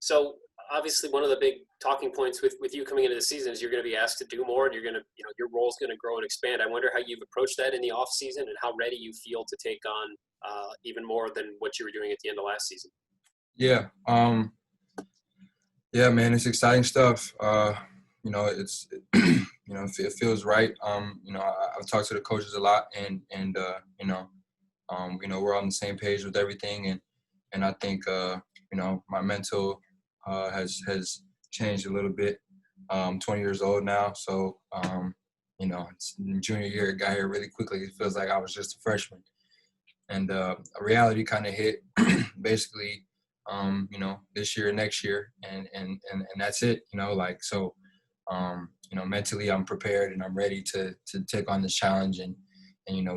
So obviously, one of the big talking points with you coming into the season is you're going to be asked to do more, and you're going to, your role is going to grow and expand. I wonder how you've approached that in the off season, and how ready you feel to take on even more than what you were doing at the end of last season. Yeah. Yeah, man, it's exciting stuff. It's it feels right. I've talked to the coaches a lot, and we're on the same page with everything, and I think my mental has changed a little bit. 20 years old now, so it's in junior year. It got here really quickly. It feels like I was just a freshman, and a reality kind of hit basically this year, next year, and that's it. Mentally I'm prepared and I'm ready to take on this challenge and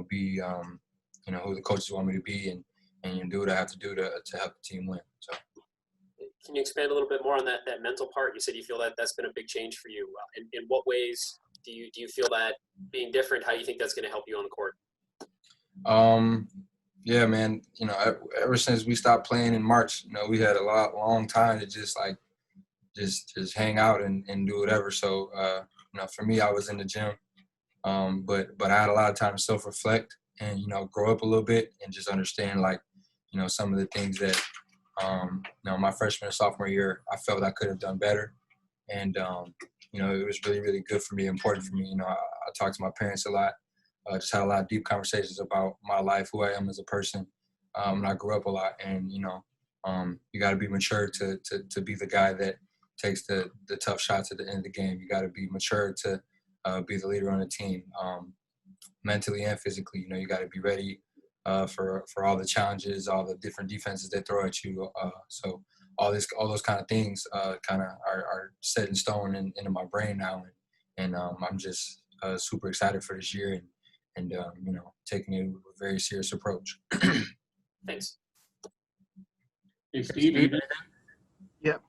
be who the coaches want me to be and do what I have to do to help the team win. So. Can you expand a little bit more on that mental part? You said you feel that that's been a big change for you. In what ways do you feel that being different? How do you think that's going to help you on the court? Yeah, man. Ever since we stopped playing in March, we had a long time to just hang out and do whatever. So, for me, I was in the gym, but I had a lot of time to self-reflect and grow up a little bit and just understand some of the things that my freshman and sophomore year I felt I could have done better, and it was really, really good for me, important for me. I talked to my parents a lot. Just had a lot of deep conversations about my life, who I am as a person. And I grew up a lot, and you got to be mature to be the guy that takes the tough shots at the end of the game. You got to be mature to be the leader on the team, mentally and physically. You got to be ready for all the challenges, all the different defenses they throw at you. So all those kind of things kind of are set in stone into my brain now, and I'm just super excited for this year and taking it with a very serious approach. Thanks. Hey, Steve. Yep.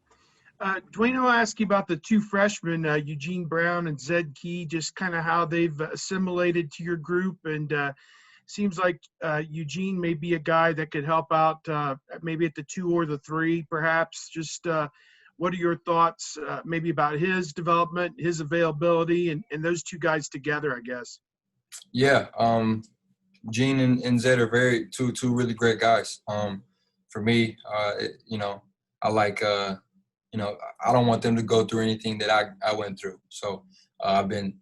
Dwayne, I'll ask you about the two freshmen, Eugene Brown and Zed Key, just kind of how they've assimilated to your group. And seems like Eugene may be a guy that could help out maybe at the 2 or the 3, perhaps. Just what are your thoughts maybe about his development, his availability, and those two guys together, I guess? Yeah. Gene and Zed are two really great guys. For me, I like, I don't want them to go through anything that I went through. So I've been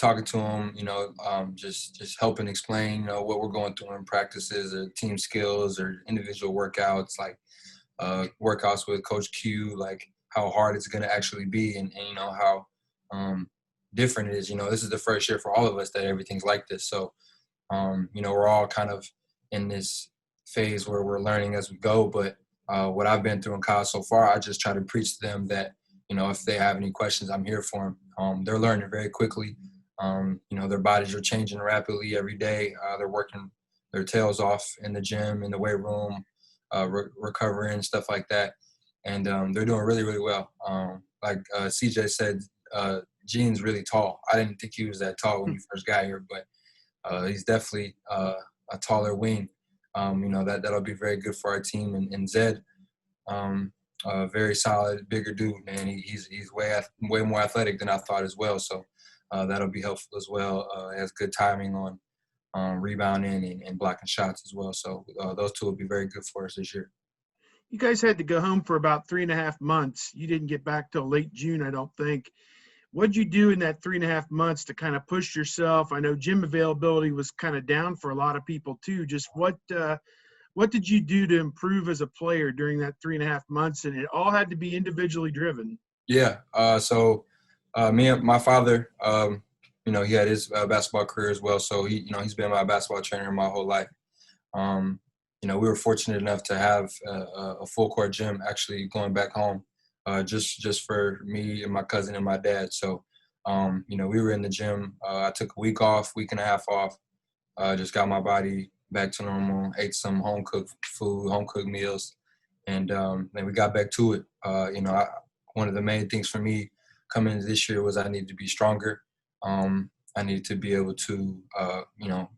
talking to them, just helping explain, what we're going through in practices or team skills or individual workouts, like workouts with Coach Q, like how hard it's going to actually be and how different it is. This is the first year for all of us that everything's like this. So, we're all kind of in this phase where we're learning as we go. But what I've been through in college so far, I just try to preach to them that, if they have any questions, I'm here for them. They're learning very quickly. Their bodies are changing rapidly every day. They're working their tails off in the gym, in the weight room, recovering, stuff like that. And they're doing really, really well. Like CJ said, Gene's really tall. I didn't think he was that tall when he first got here, but he's definitely a taller wing. That'll be very good for our team. And Zed, very solid, bigger dude, man. He's way more athletic than I thought as well. So that'll be helpful as well. Has good timing on rebounding and blocking shots as well. So those two will be very good for us this year. You guys had to go home for about 3.5 months. You didn't get back till late June, I don't think. What'd you do in that 3.5 months to kind of push yourself? I know gym availability was kind of down for a lot of people too. Just what did you do to improve as a player during that 3.5 months? And it all had to be individually driven. Yeah. So me and my father, he had his basketball career as well. So he's been my basketball trainer my whole life. We were fortunate enough to have a full court gym actually going back home. Just for me and my cousin and my dad. So, we were in the gym. I took a week and a half off, just got my body back to normal, ate some home-cooked food, home-cooked meals, and then we got back to it. One of the main things for me coming into this year was I needed to be stronger. I needed to be able to,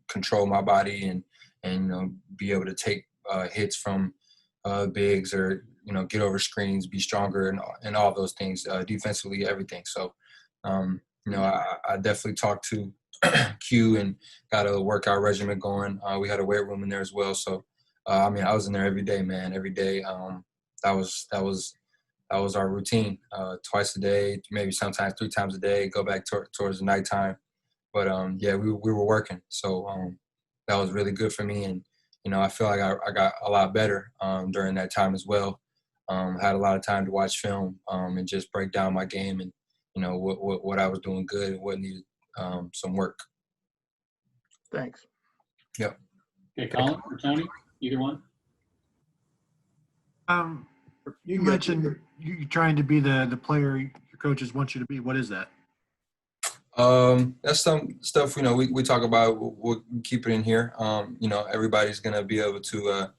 control my body and be able to take hits from bigs or get over screens, be stronger, and all those things. Defensively, everything. So, I definitely talked to Q and got a workout regimen going. We had a weight room in there as well. So, I was in there every day, man. Every day. That was our routine. Twice a day, maybe sometimes 3 times a day. Go back towards the nighttime. But we were working. So that was really good for me. And I feel like I got a lot better during that time as well. Had a lot of time to watch film and just break down my game and what I was doing good and what needed some work. Thanks. Yep. Okay, Colin or Tony, either one. You mentioned you trying to be the player your coaches want you to be. What is that? That's some stuff, we talk about. We'll keep it in here. Everybody's going to be able to,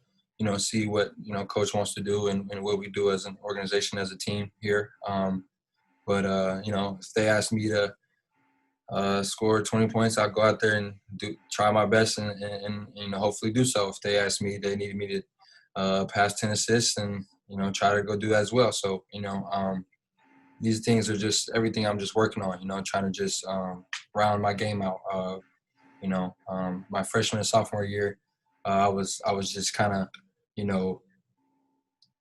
see what, coach wants to do and what we do as an organization, as a team here. If they ask me to score 20 points, I'll go out there and try my best and hopefully do so. If they ask me, they need me to pass 10 assists and, try to go do that as well. So, these things are just everything I'm just working on, trying to just round my game out. My freshman and sophomore year, I was just kind of,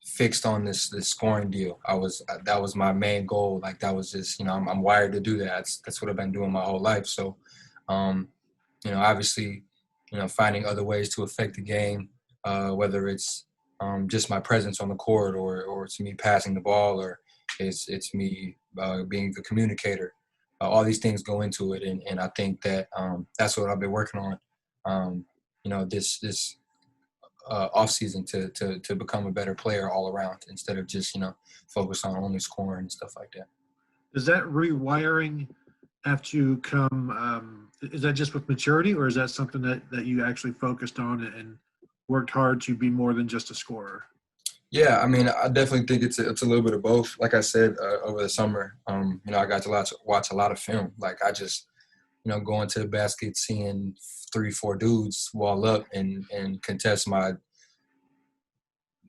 fixed on this scoring deal. That was my main goal. Like that was just, I'm wired to do that. That's what I've been doing my whole life. So, obviously, finding other ways to affect the game, whether it's just my presence on the court or it's me passing the ball or it's me being the communicator. All these things go into it, and I think that that's what I've been working on. This off season to become a better player all around instead of just focus on only scoring and stuff like that. Does that rewiring have to come? Is that just with maturity, or is that something that you actually focused on and worked hard to be more than just a scorer? Yeah, I definitely think it's a little bit of both. Like I said, over the summer, I got to watch a lot of film. Like I just, going to the basket, seeing 3-4 dudes wall up and contest my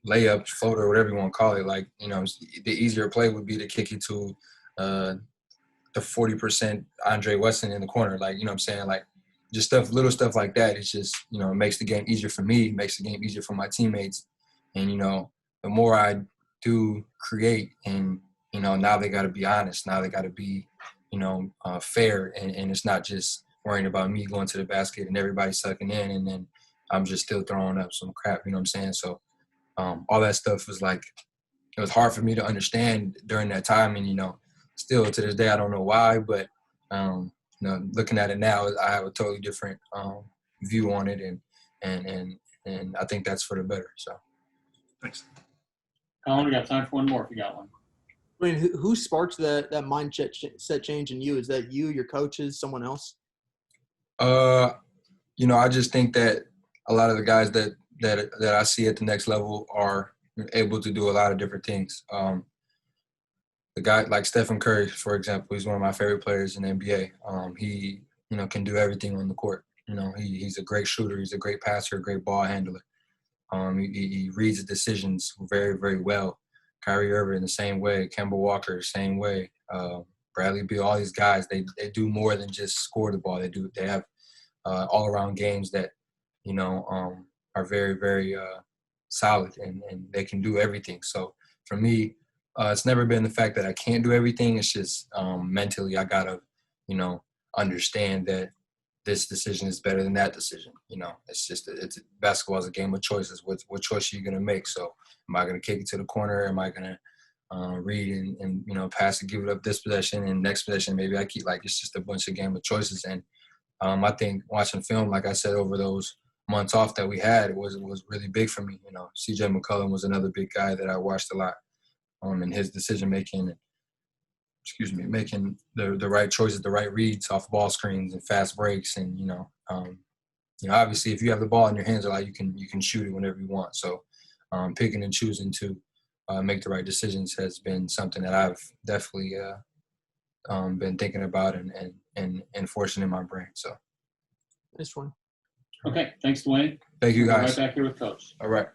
layup, floater, whatever you want to call it. Like, the easier play would be to kick it to the 40% Andre Wesson in the corner. Like, you know what I'm saying? Like, just little stuff like that. It's just, it makes the game easier for me, makes the game easier for my teammates. And, the more I do create and, now they got to be honest. Now they got to be, fair. And it's not just worrying about me going to the basket and everybody sucking in and then I'm just still throwing up some crap, you know what I'm saying? So all that stuff was like, it was hard for me to understand during that time. And, still to this day, I don't know why, but, looking at it now, I have a totally different view on it. And I think that's for the better. So. Thanks. Colin, we got time for one more if you got one. Who sparked that mindset set change in you? Is that you, your coaches, someone else? I just think that a lot of the guys that I see at the next level are able to do a lot of different things. The guy like Stephen Curry, for example, he's one of my favorite players in the NBA. He, can do everything on the court. He's a great shooter. He's a great passer, a great ball handler. He reads decisions very, very well. Kyrie Irving the same way. Kemba Walker the same way. Bradley Beal, all these guys, they do more than just score the ball. They have all around games that are very, very solid and they can do everything. So for me, it's never been the fact that I can't do everything. It's just mentally I gotta understand that this decision is better than that decision. It's just basketball is a game of choices. What choice are you gonna make? So am I gonna kick it to the corner? Am I gonna read and pass and give it up this possession and next possession maybe I keep, like, it's just a bunch of game of choices. And I think watching film, like I said, over those months off that we had, it was really big for me. CJ McCollum was another big guy that I watched a lot in his decision making. Making the right choices, the right reads off ball screens and fast breaks. And, obviously if you have the ball in your hands, like you can shoot it whenever you want. So picking and choosing to make the right decisions has been something that I've definitely been thinking about and enforcing in my brain. So. This one. Okay. Thanks, Dwayne. Thank you, We'll be guys. right back here with Coach. All right.